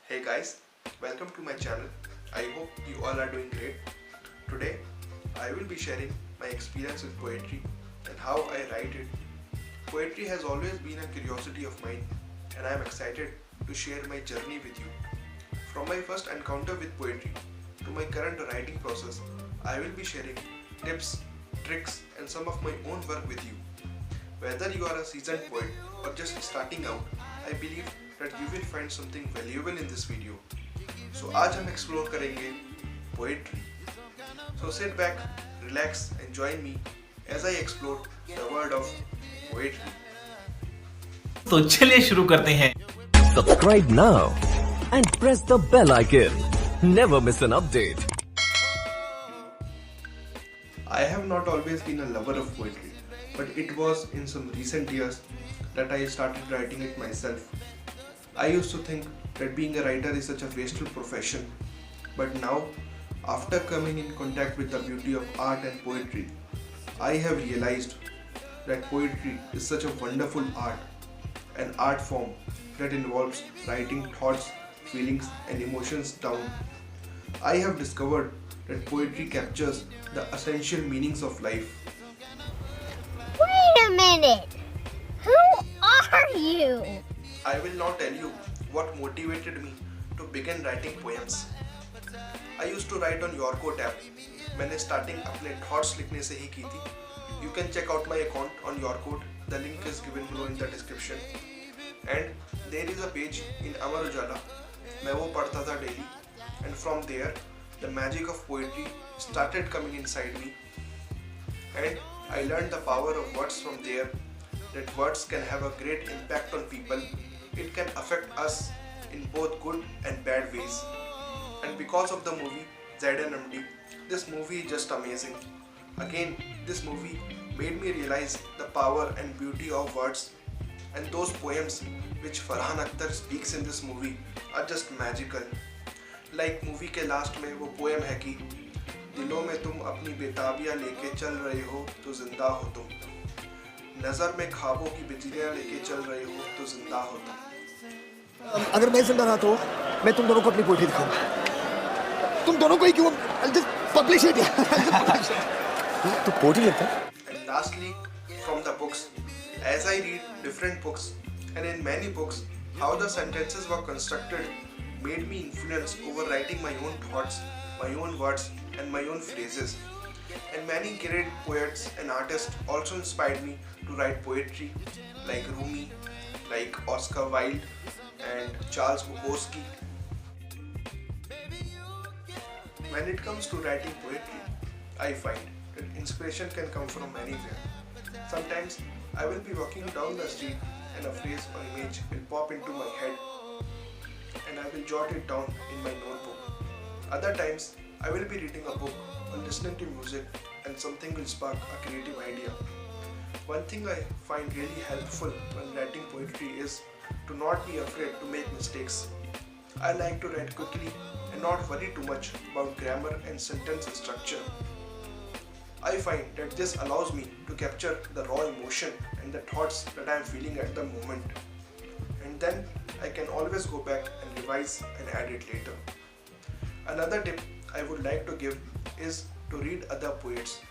Hey guys, welcome to my channel. I hope you all are doing great. Today, I will be sharing my experience with poetry and how I write it. Poetry has always been a curiosity of mine and I am excited to share my journey with you. From my first encounter with poetry to my current writing process, I will be sharing tips, tricks and some of my own work with you. Whether you are a seasoned poet or just starting out, I believe that you will find something valuable in this video. So आज हम explore करेंगे poetry. So sit back, relax and join me as I explore the world of poetry. तो चलिए शुरू करते हैं. Subscribe now and press the bell icon. Never miss an update. I have not always been a lover of poetry, but it was in some recent years that I started writing it myself. I used to think that being a writer is such a wasteful profession, but now, after coming in contact with the beauty of art and poetry, I have realized that poetry is such a wonderful art, an art form that involves writing thoughts, feelings and emotions down. I have discovered that poetry captures the essential meanings of life. Wait a minute! Who are you? I will now tell you what motivated me to begin writing poems. I used to write on Yorko app. मैंने starting अपने thoughts लिखने से ही की थी. You can check out my account on Yorko. The link is given below in the description. And there is a page in Amar Ujala. मैं वो पढ़ता था daily. And from there, the magic of poetry started coming inside me. And I learned the power of words from there. That words can have a great impact on people. It can affect us in both good and bad ways. And because of the movie ZNMD, this movie is just amazing. Again, this movie made me realize the power and beauty of words. And those poems which Farhan Akhtar speaks in this movie are just magical. Like movie के last में वो poem है कि दिलों में तुम अपनी बेताबियाँ लेके चल रहे हो तो जिंदा हो तुम. नजर में ख्वाबों की बिजलियां लेके चल रहे हो तो जिंदा हो तुम. अगर मैं जिंदा रहा तो मैं तुम दोनों को अपनी पोएट्री दिखाऊंगा. तुम दोनों को ही क्यों? I'll just publish it. तो पोएट्री लिखता है. And lastly, from the books, as I read different books, and in many books, how the sentences were constructed made me influence over writing my own thoughts, my own words, and my own phrases. And many great poets and artists also inspired me to write poetry, like Rumi, like Oscar Wilde, and Charles Bukowski. When it comes to writing poetry, I find that inspiration can come from anywhere. Sometimes I will be walking down the street and a phrase or image will pop into my head and I will jot it down in my notebook. Other times I will be reading a book or listening to music and something will spark a creative idea. One thing I find really helpful when writing poetry is to not be afraid to make mistakes. I like to write quickly and not worry too much about grammar and sentence structure. I find that this allows me to capture the raw emotion and the thoughts that I am feeling at the moment. And then I can always go back and revise and add it later. Another tip I would like to give is to read other poets.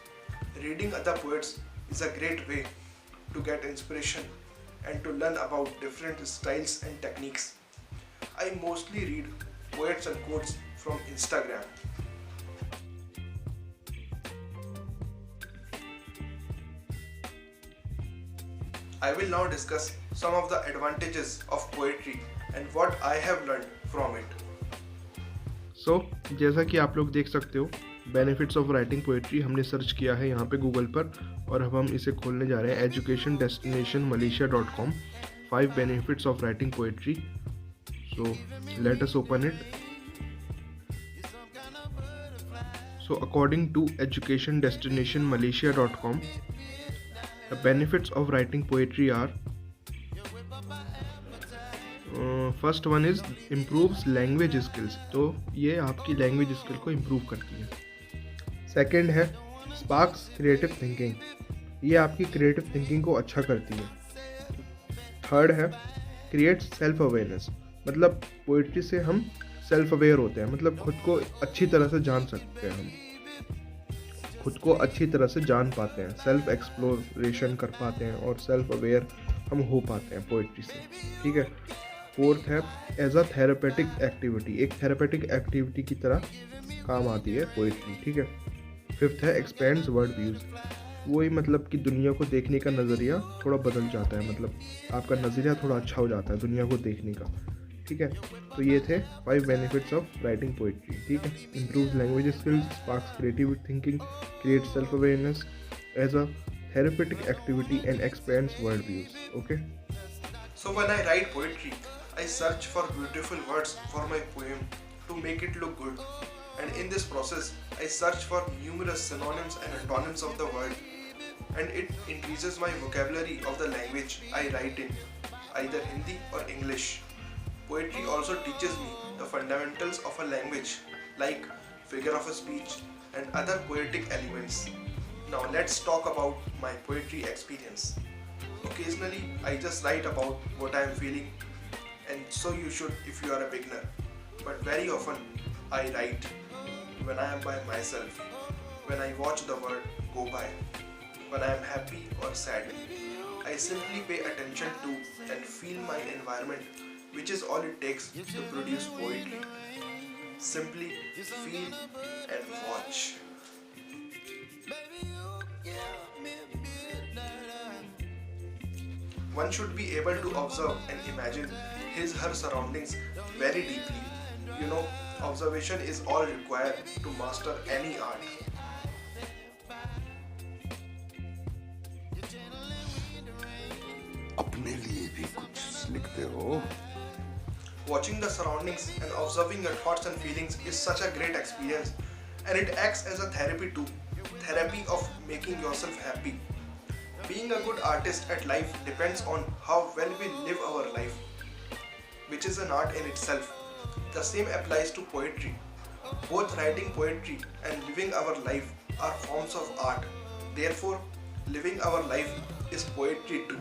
Reading other poets is a great way to get inspiration and to learn about different styles and techniques. I mostly read poets and quotes from Instagram. I will now discuss some of the advantages of poetry and what I have learned from it. So, जैसा कि आप लोग देख सकते हो, benefits of writing poetry हमने search किया है यहाँ पे गूगल पर और अब हम इसे खोलने जा रहे हैं education-malaysia.com 5 benefits of writing poetry. So let us open it. So according to education-malaysia.com, the benefits of writing poetry are first one is improves language skills. तो ये आपकी लैंग्वेज स्किल को इम्प्रूव करती है. सेकंड है स्पार्क्स क्रिएटिव थिंकिंग. ये आपकी creative thinking को अच्छा करती है. थर्ड है क्रिएट्स सेल्फ अवेयरनेस. मतलब पोइट्री से हम सेल्फ अवेयर होते हैं, मतलब खुद को अच्छी तरह से जान सकते हैं, हम खुद को अच्छी तरह से जान पाते हैं, सेल्फ एक्सप्लोरेशन कर पाते हैं और सेल्फ अवेयर हम हो पाते हैं पोइट्री से। ठीक है। फोर्थ है एज अ थेरेपेटिक एक्टिविटी, एक थेरेपेटिक एक्टिविटी की तरह काम आती है पोइट्री। ठीक है। फिफ्थ है एक्सपेंड्स वर्ड व्यूज़, वही मतलब कि दुनिया को देखने का नज़रिया थोड़ा बदल जाता है, मतलब आपका नज़रिया थोड़ा अच्छा हो जाता है दुनिया को देखने का। ठीक है। तो ये थे 5 बेनिफिट्स ऑफ राइटिंग पोइट्री। ठीक है। Improve language skills, sparks creative thinking, create self awareness as a therapeutic activity and expands worldviews. Okay. So when I write poetry, I search for beautiful words for my poem to make it look good. And in this process, I search for numerous synonyms and antonyms of the word. And it increases my vocabulary of the language I write in, either Hindi or English. Poetry also teaches me the fundamentals of a language, like figure of a speech and other poetic elements. Now let's talk about my poetry experience. Occasionally I just write about what I am feeling, and so you should if you are a beginner. But very often I write when I am by myself, when I watch the world go by, when I am happy or sad. I simply pay attention to and feel my environment, which is all it takes to produce poetry. Simply feel and watch. One should be able to observe and imagine her surroundings very deeply. You know, observation is all required to master any art. अपने लिए भी कुछ लिखते हो? Watching the surroundings and observing your thoughts and feelings is such a great experience, and it acts as a therapy too. Therapy of making yourself happy. Being a good artist at life depends on how well we live our life, which is an art in itself. The same applies to poetry. Both writing poetry and living our life are forms of art. Therefore, living our life is poetry too.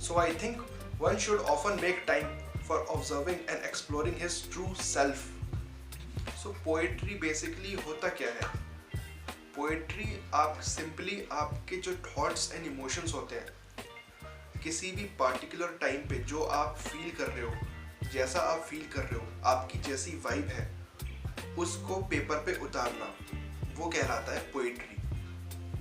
So I think one should often make time for observing and exploring his true self. So poetry basically होता क्या है? Poetry आप simply आपके जो thoughts and emotions होते हैं, किसी भी particular time पे जो आप feel कर रहे हो, जैसा आप feel कर रहे हो, आपकी जैसी vibe है, उसको पेपर पे उतारना, वो कहलाता है पोइट्री।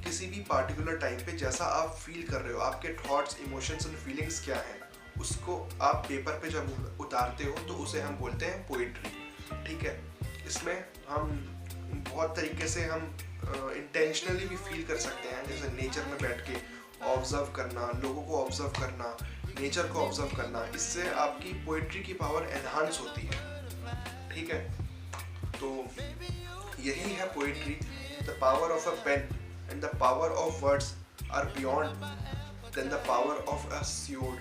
किसी भी पार्टिकुलर टाइम पे जैसा आप फील कर रहे हो, आपके थॉट्स, इमोशंस एंड फीलिंग्स क्या हैं, उसको आप पेपर पे जब उतारते हो तो उसे हम बोलते हैं पोइट्री। ठीक है। इसमें हम बहुत तरीके से हम इंटेंशनली भी फील कर सकते हैं, जैसे नेचर में बैठ के ऑब्जर्व करना, लोगों को ऑब्जर्व करना, नेचर को ऑब्जर्व करना, इससे आपकी पोइट्री की पावर एनहांस होती है। ठीक है। तो यही है poetry. The power of a pen and the power of words are beyond than the power of a sword.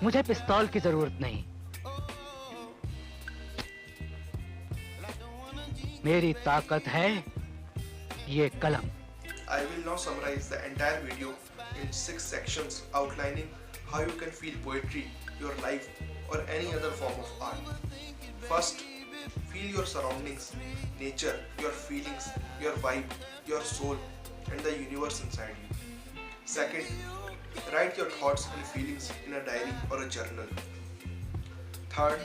मुझे पिस्तौल की जरूरत नहीं, मेरी ताकत है ये कलम। I will now summarize the entire video in 6 sections outlining how you can feel poetry, your life, or any other form of art. First, feel your surroundings, nature, your feelings, your vibe, your soul, and the universe inside you. Second, write your thoughts and feelings in a diary or a journal. Third,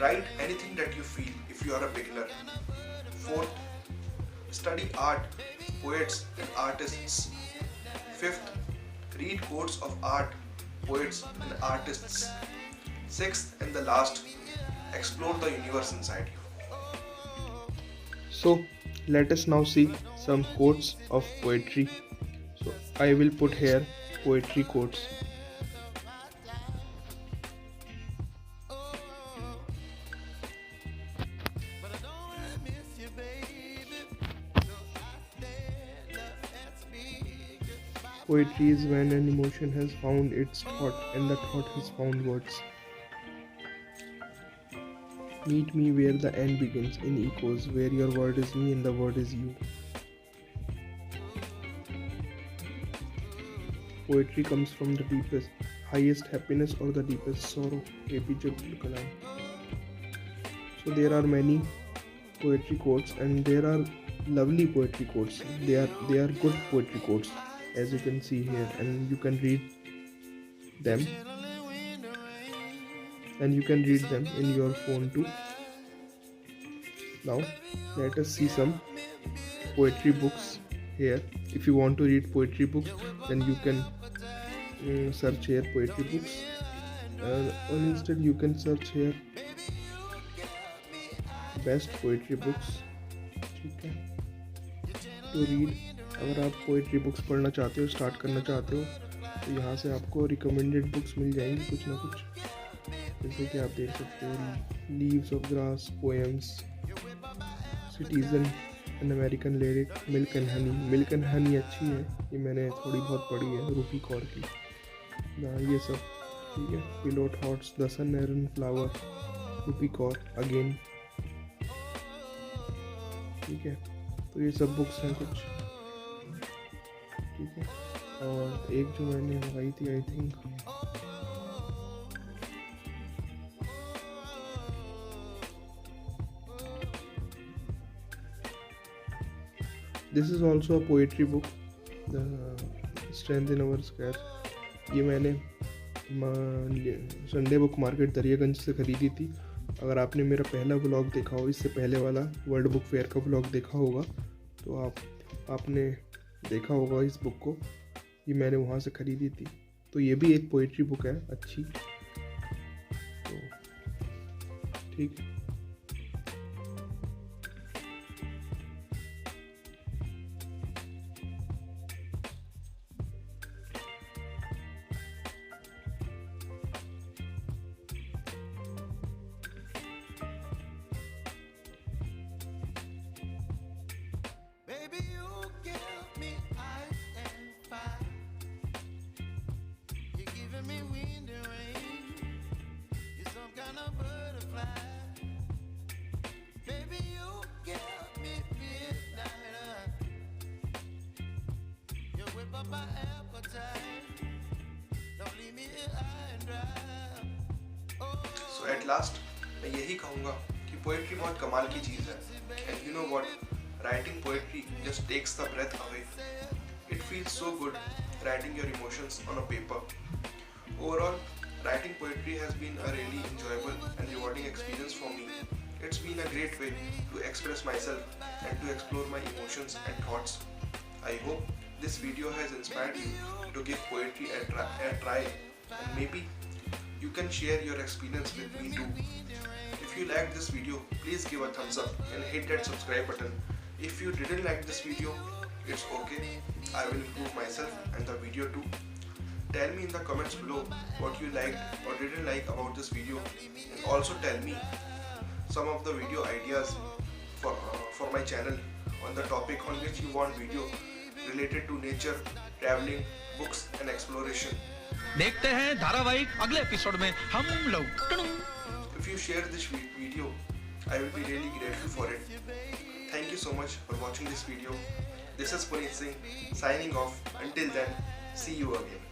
write anything that you feel if you are a beginner. Fourth, study art, poets and artists. Fifth, read quotes of art, poets and artists. Sixth and the last, explore the universe inside you. So let us now see some quotes of poetry. So I will put here poetry quotes. Poetry is when an emotion has found its thought and the thought has found words. Meet me where the end begins in echoes, where your word is me and the word is you. Poetry comes from the deepest, highest happiness or the deepest sorrow. APJ Abdul Kalam. So there are many poetry quotes, and there are lovely poetry quotes. They are good poetry quotes, as you can see here, and you can read them. And you can read them in your phone too. Now let us see some poetry books here. If you want to read poetry books, then you can search here poetry books, or instead you can search here best poetry books. ठीक है, to read. अगर आप poetry books पढ़ना चाहते हो, start करना चाहते हो, तो यहाँ से आपको रिकमेंडेड बुक्स मिल जाएंगी कुछ ना कुछ, जैसे कि आप देख सकते हो leaves of grass, poems, citizen, an American lyric, milk and honey. Milk and honey अच्छी है, ये मैंने थोड़ी बहुत पढ़ी है, रूपी कौर की ना, ये सब ठीक है। पिलो थॉट्स, द सन एरन फ्लावर, रूपी कौर अगेन, ठीक है। तो ये सब बुक्स हैं कुछ, ठीक है। और एक जो मैंने मंगाई थी, I think this is also a poetry book, the strength in our sketch. ये मैंने संडे बुक मार्केट दरियागंज से ख़रीदी थी। अगर आपने मेरा पहला व्लॉग देखा हो, इससे पहले वाला वर्ल्ड बुक फेयर का व्लॉग देखा होगा, तो आपने देखा होगा इस बुक को। ये मैंने वहाँ से ख़रीदी थी। तो ये भी एक पोएट्री बुक है अच्छी, तो ठीक है। So at last मैं यही कहूँगा कि पोएट्री बहुत कमाल की चीज़ है, and you know what, writing poetry just takes the breath away. It feels so good writing your emotions on a paper. Overall, writing poetry has been a really enjoyable and rewarding experience for me. It's been a great way to express myself and to explore my emotions and thoughts. I hope this video has inspired you to give poetry a try, and maybe you can share your experience with me too. If you liked this video, please give a thumbs up and hit that subscribe button. If you didn't like this video, it's okay. I will improve myself and the video too. Tell me in the comments below what you liked or didn't like about this video, and also tell me some of the video ideas for my channel on the topic on which you want video related to nature, traveling, books and exploration. देखते हैं धारावाहिक अगले episode में हम लोग। If you share this video, I will be really grateful for it. Thank you so much for watching this video. This is Puneet Singh signing off. Until then, see you again.